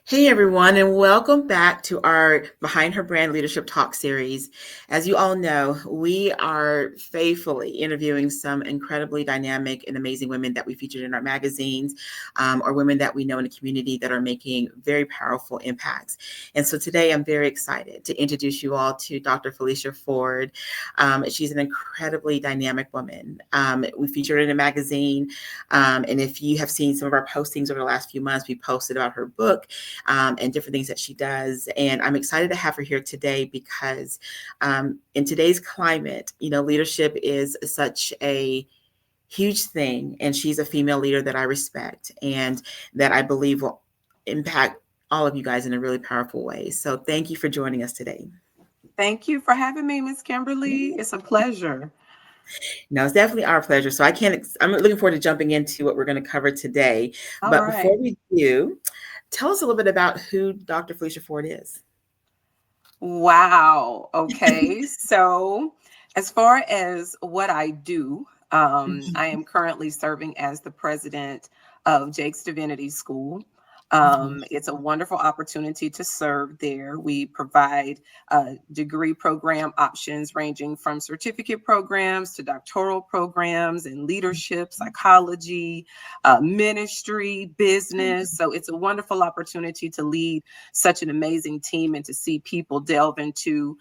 Hey everyone, and welcome back to our Behind Her Brand Leadership Talk series. As you all know, we are faithfully interviewing some incredibly dynamic and amazing women that we featured in our magazines, or women that we know in the community that are making very powerful impacts. And so today I'm very excited to introduce you all to Dr. Felisha Ford. She's an incredibly dynamic woman. We featured her in a magazine, and if you have seen some of our postings over the last few months, we posted about her book and different things that she does. And I'm excited to have her here today because in today's climate, leadership is such a huge thing. And she's a female leader that I respect and that I believe will impact all of you guys in a really powerful way. So thank you for joining us today. Thank you for having me, Miss Kimberly. It's a pleasure. No, it's definitely our pleasure. So I'm looking forward to jumping into what we're going to cover today. All But right. before we do, tell us a little bit about who Dr. Felisha Ford is. Wow. Okay. So, as far as what I do, I am currently serving as the president of Jake's Divinity School. Mhm. It's a wonderful opportunity to serve there. We provide degree program options ranging from certificate programs to doctoral programs in leadership, psychology, ministry, business. So it's a wonderful opportunity to lead such an amazing team and to see people delve into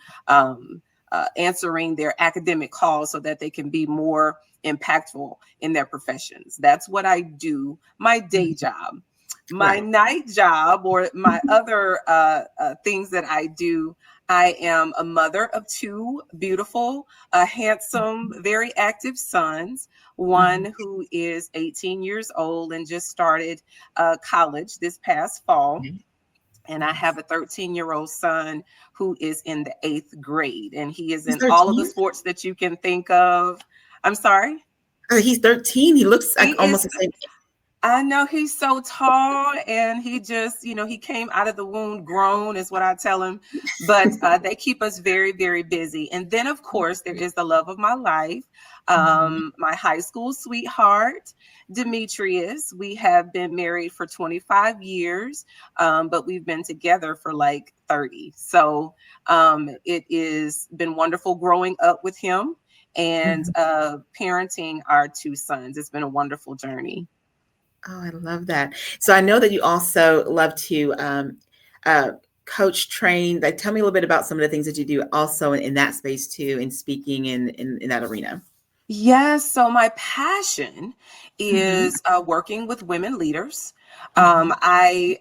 answering their academic calls so that they can be more impactful in their professions. That's what I do, my day job. My Right. night job, or my other things that I do, I am a mother of two beautiful, handsome, very active sons. Mhm. One who is 18 years old and just started college this past fall. Okay. And I have Nice. a 13-year-old son who is in the eighth grade, and he is He's in all of the 13? sports that you can think of. I'm sorry. He's 13. He looks He like almost is the same. I know he's so tall, and he just, he came out of the womb grown, is what I tell him. But they keep us very, very busy. And then, of course, there is the love of my life, Mhm. my high school sweetheart, Demetrius. We have been married for 25 years, but we've been together for like 30. So it has been wonderful growing up with him and Mhm. parenting our two sons. It's been a wonderful journey. Oh, I love that. So I know that you also love to uh, coach, train. Like, tell me a little bit about some of the things that you do also in that space too, in speaking in that arena. Yes, so my passion Mhm. is working with women leaders. Mhm. I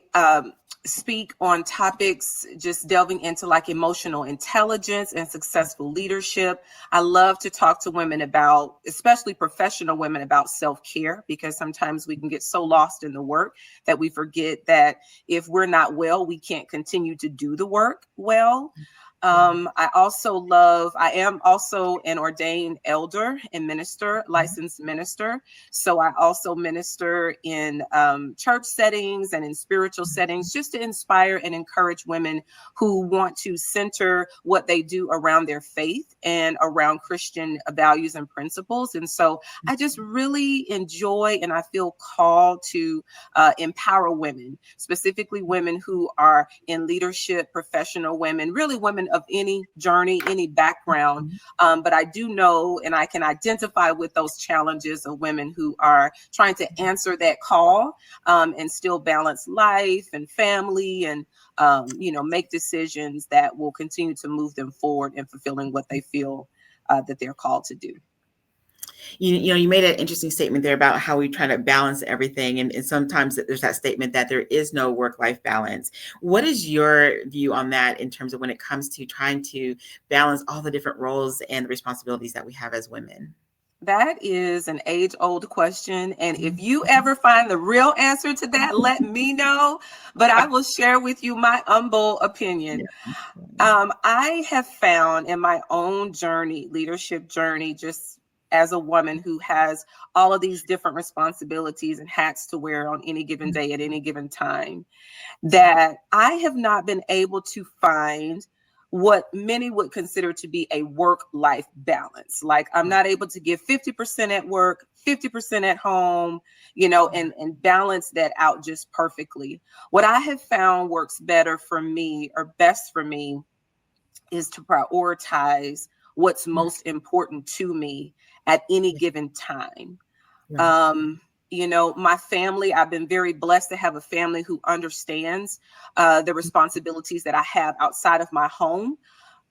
speak on topics just delving into like emotional intelligence and successful leadership. I love to talk to women about, especially professional women, about self care, because sometimes we can get so lost in the work that we forget that if we're not well, we can't continue to do the work well. Yeah. I am also an ordained elder and minister, Mhm. licensed minister. So I also minister in church settings and in spiritual settings just to inspire and encourage women who want to center what they do around their faith and around Christian values and principles. And so I just really enjoy and I feel called to empower women, specifically women who are in leadership, professional women, really women of any journey, any background. Mhm. But I do know and I can identify with those challenges of women who are trying to answer that call and still balance life and family and make decisions that will continue to move them forward in fulfilling what they feel that they're called to do. You made an interesting statement there about how we try to balance everything, and sometimes there's that statement that there is no work-life balance. What is your view on that in terms of when it comes to trying to balance all the different roles and the responsibilities that we have as women? That is an age old question. And if Mhm. you ever find the real answer to that, let me know. But I will share with you my humble opinion. Yeah. I have found in my own journey, leadership journey, just as a woman who has all of these different responsibilities and hats to wear on any given day at any given time, that I have not been able to find what many would consider to be a work-life balance. Like, I'm not able to give 50% at work, 50% at home, and balance that out just perfectly. What I have found works better for me, or best for me, is to prioritize what's most important to me at any given time. Right. My family, I've been very blessed to have a family who understands the responsibilities that I have outside of my home.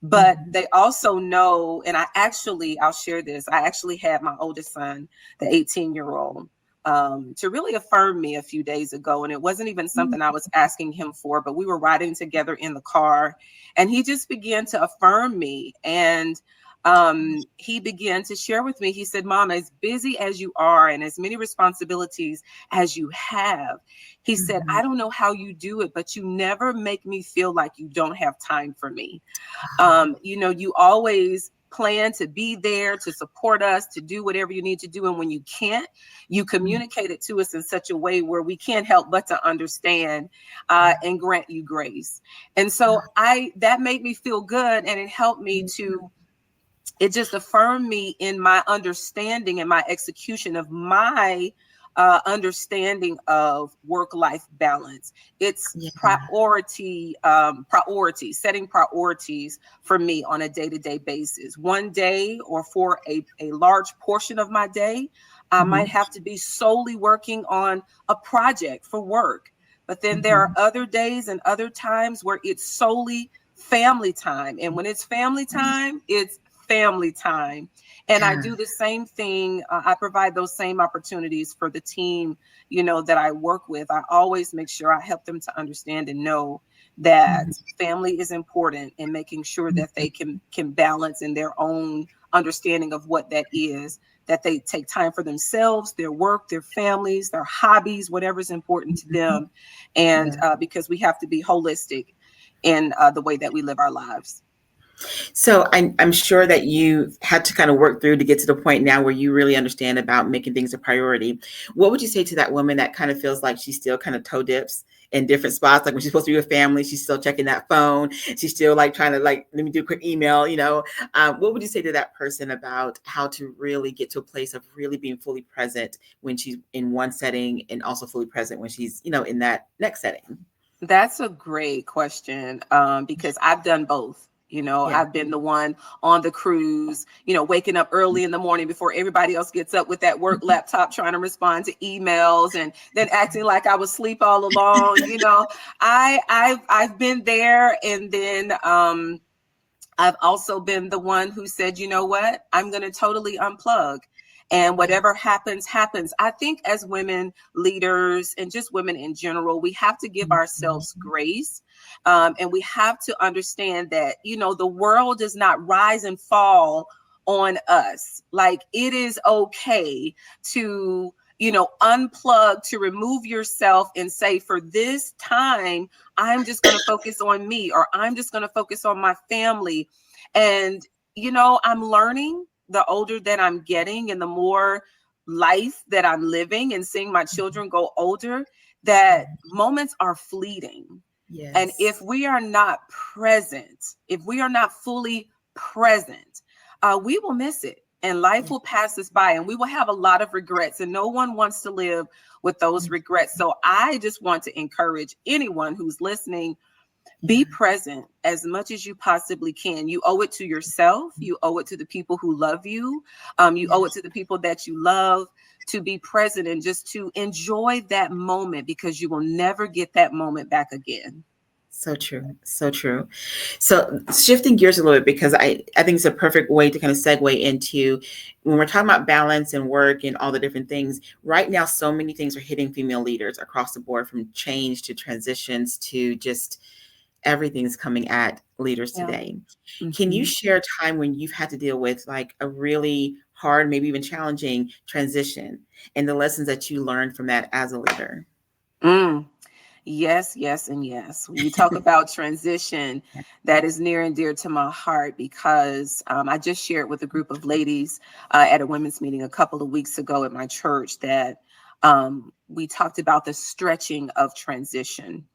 But they also know, and I'll share this. I actually had my oldest son, the 18-year-old, to really affirm me a few days ago. And it wasn't even something I was asking him for, but we were riding together in the car, and he just began to affirm me. And he began to share with me. He said, "Mom, as busy as you are and as many responsibilities as you have," he said, "I don't know how you do it, but you never make me feel like you don't have time for me. You always plan to be there to support us, to do whatever you need to do. And when you can't, you communicate it to us in such a way where we can't help but to understand and grant you grace." And so that made me feel good, and it helped me to, it just affirmed me in my understanding and my execution of my understanding of work-life balance. It's setting priorities for me on a day-to-day basis. One day, or for a large portion of my day, I might have to be solely working on a project for work. But then there are other days and other times where it's solely family time. And when it's family time, it's family time. And I do the same thing. I provide those same opportunities for the team, that I work with. I always make sure I help them to understand and know that family is important, and making sure that they can balance in their own understanding of what that is, that they take time for themselves, their work, their families, their hobbies, whatever's important to them. And because we have to be holistic in the way that we live our lives. So I'm sure that you had to kind of work through to get to the point now where you really understand about making things a priority. What would you say to that woman that kind of feels like she still kind of toe dips in different spots? Like when she's supposed to be with family, she's still checking that phone. She's still like trying to let me do a quick email, what would you say to that person about how to really get to a place of really being fully present when she's in one setting, and also fully present when she's, in that next setting? That's a great question, because I've done both. Yeah. I've been the one on the cruise, waking up early in the morning before everybody else gets up with that work laptop, trying to respond to emails, and then acting like I was asleep all along. I've been there, and then I've also been the one who said, "You know what? I'm going to totally unplug. And whatever happens, happens." I think as women leaders, and just women in general, we have to give ourselves grace. And we have to understand that, the world does not rise and fall on us. Like, it is okay to, unplug, to remove yourself and say, for this time, I'm just going to focus on me, or I'm just going to focus on my family. And, I'm learning, the older that I'm getting and the more life that I'm living and seeing my children go older, that moments are fleeting. Yes. And if we are not present, if we are not fully present, we will miss it. And life will pass us by, and we will have a lot of regrets, and no one wants to live with those regrets. So I just want to encourage anyone who's listening, be present as much as you possibly can. You owe it to yourself. You owe it to the people who love you. You owe it to the people that you love, to be present and just to enjoy that moment, because you will never get that moment back again. So true. So true. So shifting gears a little bit, because I think it's a perfect way to kind of segue into when we're talking about balance and work and all the different things. Right now, so many things are hitting female leaders across the board, from change to transitions to just everything's coming at leaders today. Can you share a time when you've had to deal with like a really hard, maybe even challenging transition, and the lessons that you learned from that as a leader? Mm. Yes, yes, and yes. When you talk about transition, that is near and dear to my heart, because I just shared with a group of ladies at a women's meeting a couple of weeks ago at my church that we talked about the stretching of transition.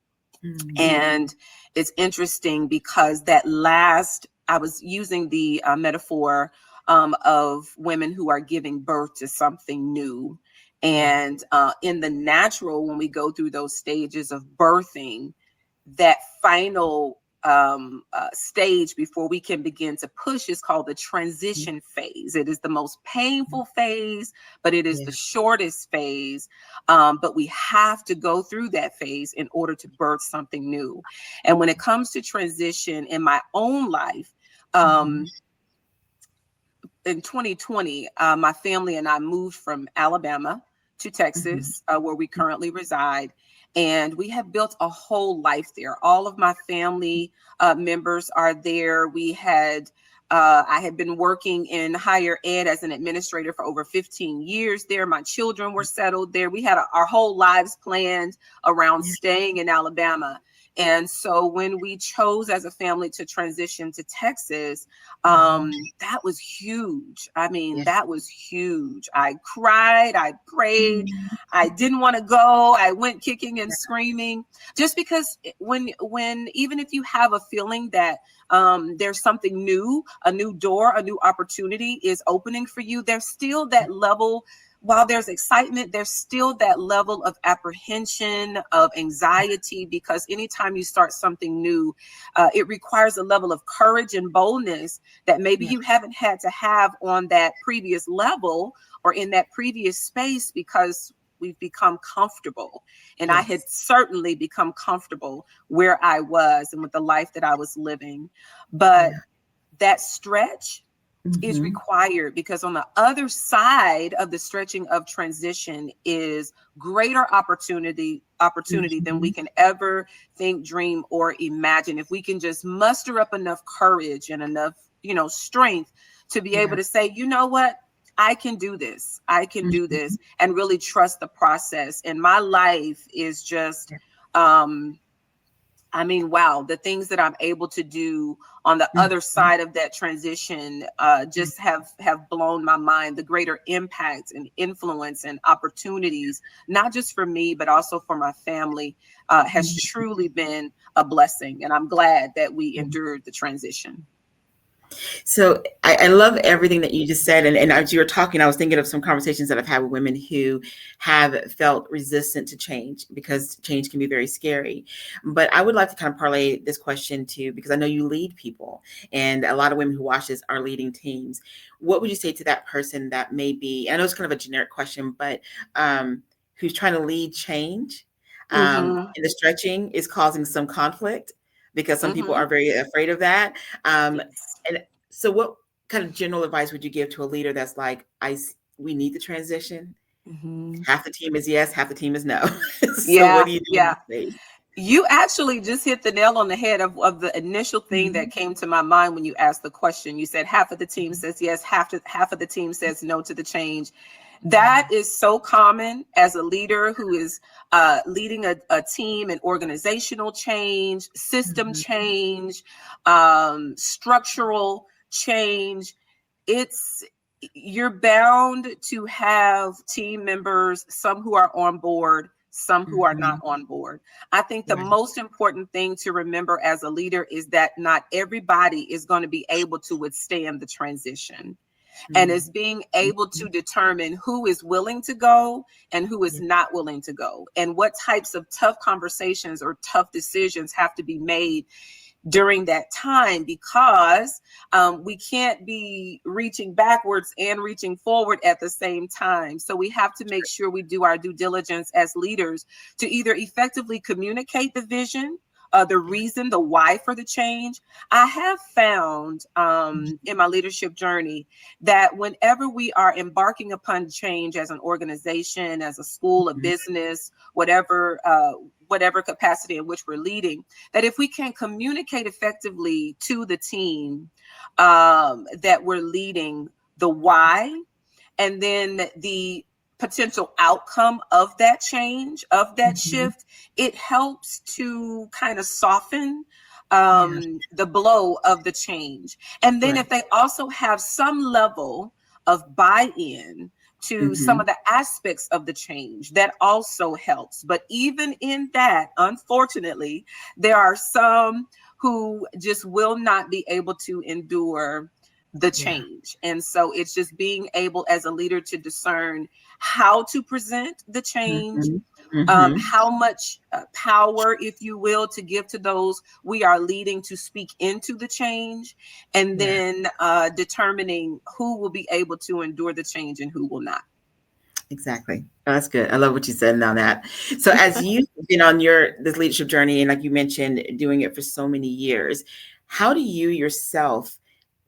And it's interesting because I was using the metaphor of women who are giving birth to something new. And in the natural, when we go through those stages of birthing, that final stage before we can begin to push is called the transition phase. It is the most painful phase, but it is the shortest phase. But we have to go through that phase in order to birth something new. And when it comes to transition in my own life, in 2020, my family and I moved from Alabama to Texas, where we currently reside. And we have built a whole life there. All of my family members are there. I had been working in higher ed as an administrator for over 15 years there. My children were settled there. We had our whole lives planned around staying in Alabama. And so when we chose as a family to transition to Texas, that was huge. I mean, that was huge. I cried, I prayed, I didn't want to go. I went kicking and screaming, just because when even if you have a feeling that there's something new, a new door, a new opportunity is opening for you, there's still that level. While there's excitement, there's still that level of apprehension, of anxiety, because anytime you start something new, it requires a level of courage and boldness that maybe you haven't had to have on that previous level or in that previous space, because we've become comfortable. And I had certainly become comfortable where I was and with the life that I was living. But that stretch is required, because on the other side of the stretching of transition is greater opportunity than we can ever think, dream, or imagine. If we can just muster up enough courage and enough, strength to be able to say, you know what, I can do this. I can do this, and really trust the process. And my life is just, wow, the things that I'm able to do on the other side of that transition just have blown my mind. The greater impact and influence and opportunities, not just for me, but also for my family, has truly been a blessing. And I'm glad that we endured the transition. So I love everything that you just said. And as you were talking, I was thinking of some conversations that I've had with women who have felt resistant to change, because change can be very scary. But I would like to kind of parlay this question to, because I know you lead people, and a lot of women who watch this are leading teams. What would you say to that person that may be, I know it's kind of a generic question, but who's trying to lead change, and the stretching is causing some conflict, because some people are very afraid of that. And so what kind of general advice would you give to a leader that's like, we need the transition? Half the team is yes, half the team is no. So what do you do? You actually just hit the nail on the head of the initial thing that came to my mind when you asked the question. You said half of the team says yes, half of the team says no to the change. That is so common as a leader who is leading a team in organizational change, system change, structural change. You're bound to have team members, some who are on board, some who are not on board. I think the most important thing to remember as a leader is that not everybody is going to be able to withstand the transition. And it's being able to determine who is willing to go and who is not willing to go, and what types of tough conversations or tough decisions have to be made during that time, because we can't be reaching backwards and reaching forward at the same time. So we have to make sure we do our due diligence as leaders to either effectively communicate the vision, the reason, the why for the change. I have found in my leadership journey that whenever we are embarking upon change as an organization, as a school, a business, whatever capacity in which we're leading, that if we can communicate effectively to the team that we're leading, the why, and then the potential outcome of that change, of that shift, it helps to kind of soften the blow of the change. And then if they also have some level of buy-in, to some Mm-hmm. of the aspects of the change. That also helps. But even in that, unfortunately, there are some who just will not be able to endure the Yeah. change. And so it's just being able as a leader to discern how to present the change, Mm-hmm. Mm-hmm. how much power, if you will, to give to those we are leading to speak into the change, and Yeah. then determining who will be able to endure the change and who will not. Exactly. Oh, that's good. I love what you said on that. So as you've been on your this leadership journey, and like you mentioned, doing it for so many years, how do you yourself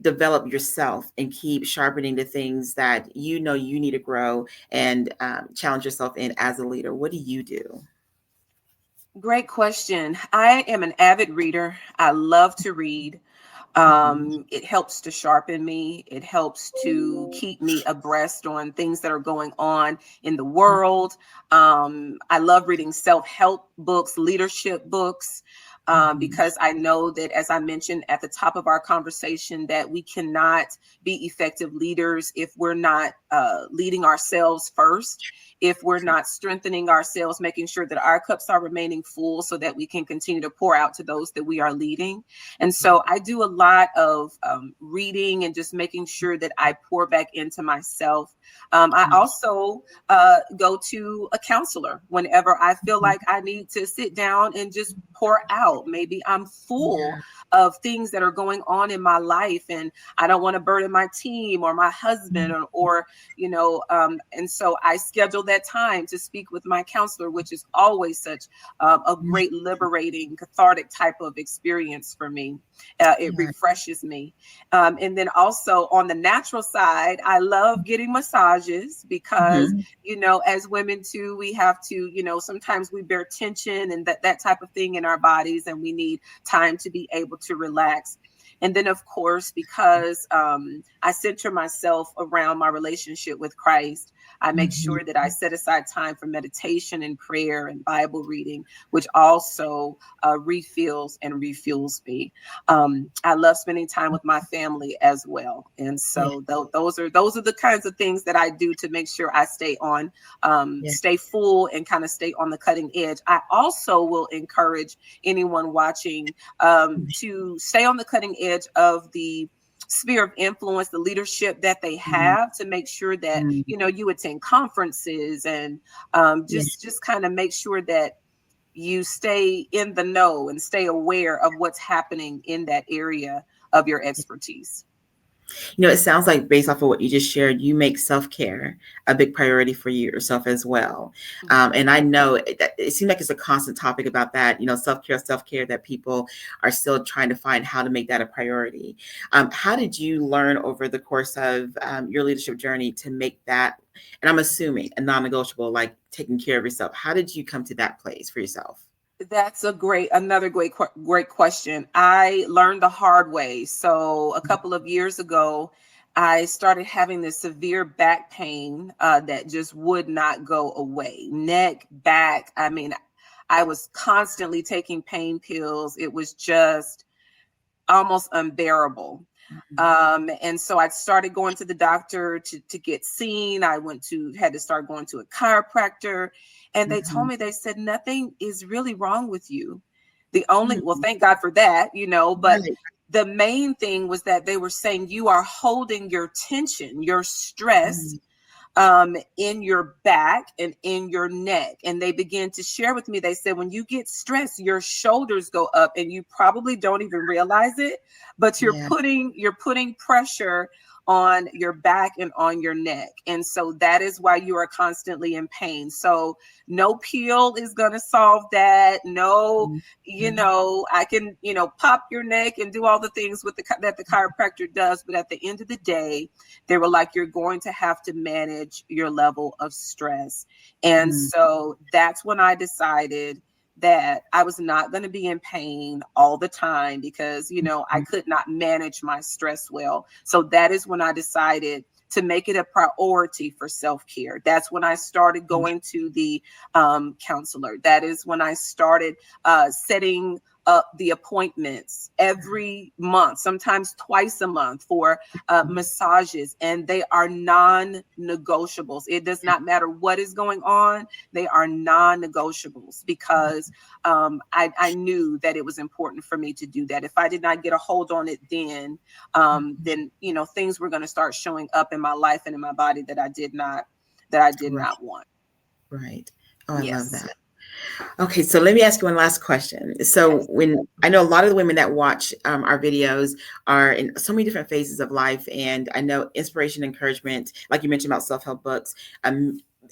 develop yourself and keep sharpening the things that you know you need to grow and challenge yourself in as a leader? What do you do? Great question. I am an avid reader. I love to read. Mhm. It helps to sharpen me. It helps to keep me abreast on things that are going on in the world. I love reading self-help books, leadership books, Mhm. because I know that, as I mentioned at the top of our conversation, that we cannot be effective leaders if we're not leading ourselves first, if we're not strengthening ourselves, making sure that our cups are remaining full so that we can continue to pour out to those that we are leading. And so I do a lot of reading and just making sure that I pour back into myself. I Yeah. also go to a counselor whenever I feel like I need to sit down and just pour out. Maybe I'm full Yeah. of things that are going on in my life, and I don't want to burden my team or my husband, or and so I schedule that time to speak with my counselor, which is always such a Mhm. great, liberating, cathartic type of experience for me. It Yeah. refreshes me. And then also on the natural side, I love getting massages because, Mhm. as women too, we have to, sometimes we bear tension and that type of thing in our bodies, and we need time to be able to relax. And then, of course, because I center myself around my relationship with Christ, I make Mhm. sure that I set aside time for meditation and prayer and Bible reading, which also refills and refuels me. I love spending time with my family as well, and Yeah. so those are the kinds of things that I do to make sure I Yeah. stay full and kind of stay on the cutting edge. I also will encourage anyone watching to stay on the cutting edge of the sphere of influence, the leadership that they Mhm. have, to make sure that Mhm. you attend conferences, and Yeah. just kind of make sure that you stay in the know and stay aware of what's happening in that area of your expertise. It sounds like based off of what you just shared, you make self-care a big priority for you yourself as well. And I know it seems like it's a constant topic about that, self-care, that people are still trying to find how to make that a priority. How did you learn over the course of your leadership journey to make that, and I'm assuming a non-negotiable, like taking care of yourself? How did you come to that place for yourself? That's another great question. I learned the hard way. So a couple of years ago, I started having this severe back pain that just would not go away. Neck, back. I mean, I was constantly taking pain pills. It was just almost unbearable. Mhm. And so I started going to the doctor to get seen. Had to start going to a chiropractor, and they told Mhm. me, they said, nothing is really wrong with you. Well, Mhm. thank God for that, but Right. the main thing was that they were saying you are holding your tension, your stress, Mhm. in your back and in your neck. And they began to share with me, they said, when you get stressed, your shoulders go up and you probably don't even realize it, but you're Yeah. putting pressure on your back and on your neck. And so that is why you are constantly in pain. So no pill is going to solve that. No, Mhm. I can, pop your neck and do all the things that the chiropractor does. But at the end of the day, they were like, you're going to have to manage your level of stress. And Mhm. so that's when I decided that I was not going to be in pain all the time, because, I could not manage my stress well. So that is when I decided to make it a priority for self-care. That's when I started going to the counselor. That is when I started setting up the appointments every month, sometimes twice a month for massages, and they are non-negotiables. It does not matter what is going on. They are non-negotiables because I knew that it was important for me to do that. If I did not get a hold on it then, you know, things were going to start showing up in my life and in my body that I did not Right. want. Right. Oh, I love Yes. that. Okay, so let me ask you one last question. So, Yes. when I know a lot of the women that watch our videos are in so many different phases of life, and I know inspiration, encouragement, like you mentioned about self-help books,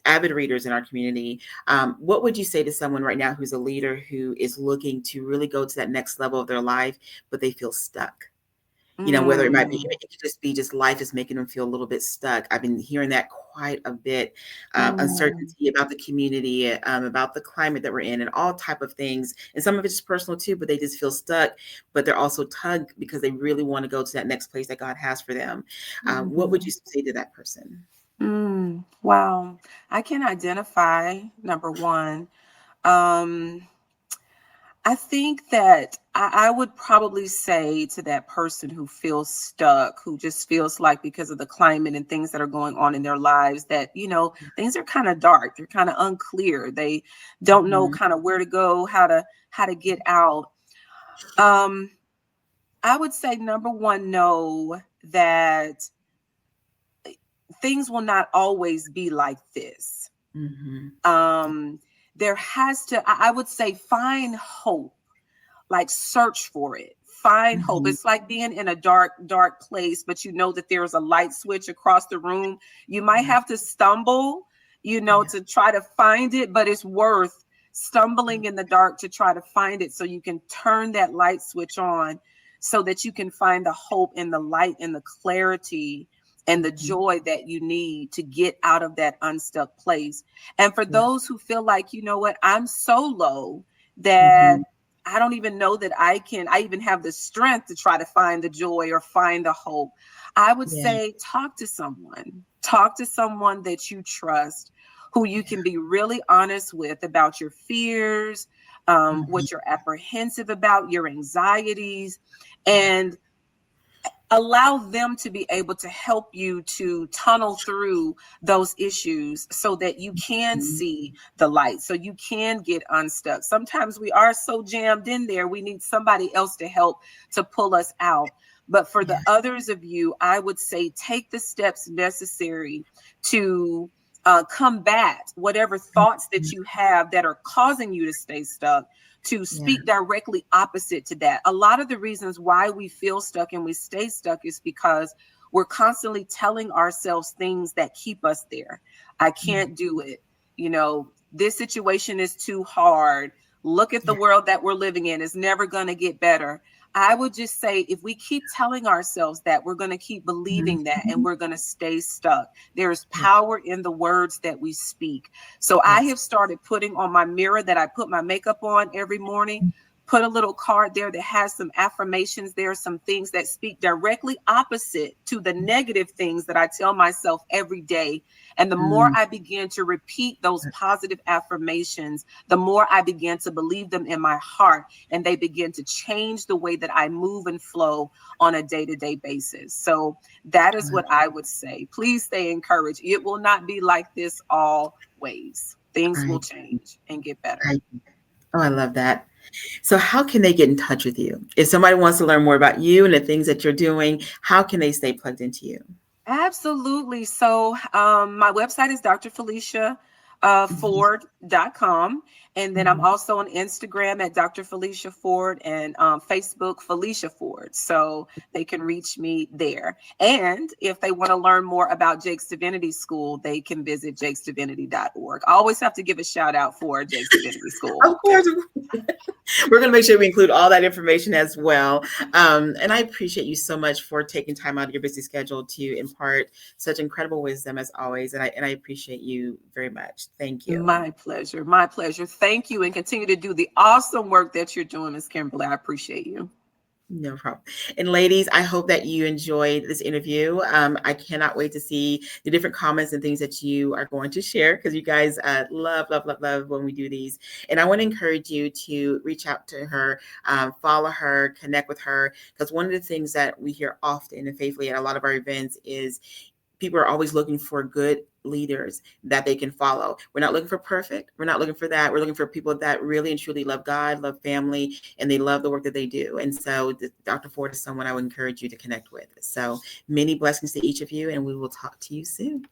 avid readers in our community. What would you say to someone right now who's a leader who is looking to really go to that next level of their life, but they feel stuck? You know, whether it might be, Mm, it could just be just life is making them feel a little bit stuck. I've been hearing that quite a bit. mm, Uncertainty about the community, about the climate that we're in, and all type of things. And some of it's just personal too, but they just feel stuck. But they're also tugged because they really want to go to that next place that God has for them. What would mhm, you say to that person? wow. I can identify, number one. Um, I think that I would probably say to that person who feels stuck, who just feels like because of the climate and things that are going on in their lives, that, you know, things are kind of dark, they're kind of unclear. They don't know Mhm. kind of where to go, how to get out. Um, I would say number one, know that things will not always be like this. Mhm. Um, there has to, I would say, find hope, like search for it, find hope. Mhm. It's like being in a dark place, but you know that there's a light switch across the room. You might Right. have to stumble, you know, Yeah. to try to find it, but it's worth stumbling in the dark to try to find it so you can turn that light switch on, so that you can find the hope and the light and the clarity and the Mhm. joy that you need to get out of that unstuck place. And for Yeah. those who feel like, you know what, I'm so low that Mhm. I don't even know that I even have the strength to try to find the joy or find the hope. I would Yeah. say talk to someone that you trust, who you Yeah. can be really honest with about your fears, Mhm. what you're apprehensive about, your anxieties, and allow them to be able to help you to tunnel through those issues so that you can Mhm. see the light, so you can get unstuck. Sometimes we are so jammed in there, we need somebody else to help to pull us out. But for the Yeah. others of you, I would say take the steps necessary to combat whatever thoughts that Mhm. you have that are causing you to stay stuck, to Yeah. speak directly opposite to that. A lot of the reasons why we feel stuck and we stay stuck is because we're constantly telling ourselves things that keep us there. I Mm. can't do it. You know, this situation is too hard. Look at the Yeah. world that we're living in. It's never going to get better. I would just say if we keep telling ourselves that, we're going to keep believing that and Mhm. we're going to stay stuck. There's Yeah. power in the words that we speak. So I Yes. have started putting on my mirror that I put my makeup on every morning, put a little card there that has some affirmations. There are some things that speak directly opposite to the negative things that I tell myself every day. And the more Mm. I begin to repeat those positive affirmations, the more I begin to believe them in my heart, and they begin to change the way that I move and flow on a day-to-day basis. So that is what I would say. Please stay encouraged. It will not be like this always. Things I, will change and get better. I, oh, I love that. So, how can they get in touch with you? If somebody wants to learn more about you and the things that you're doing, how can they stay plugged into you? Absolutely. So my website is Dr. Felisha Mhm. Ford.com. And then I'm Mhm. also on Instagram at Dr. Felisha Ford, and Facebook Felisha Ford. So they can reach me there. And if they want to learn more about Jake's Divinity School, they can visit jakesdivinity.org. I always have to give a shout out for Jake's Divinity School. Of course, we're going to make sure we include all that information as well. And I appreciate you so much for taking time out of your busy schedule to impart such incredible wisdom as always. And I appreciate you very much. Thank you. My pleasure. My pleasure. Thank you, and continue to do the awesome work that you're doing, Ms. Kimberly. I appreciate you. No problem. And ladies, I hope that you enjoyed this interview. I cannot wait to see the different comments and things that you are going to share, because you guys love, love, love, love when we do these. And I want to encourage you to reach out to her, follow her, connect with her, because one of the things that we hear often and faithfully at a lot of our events is people are always looking for good leaders that they can follow. We're not looking for perfect. We're not looking for that. We're looking for people that really and truly love God, love family, and they love the work that they do. And so Dr. Ford is someone I would encourage you to connect with. So many blessings to each of you, and we will talk to you soon.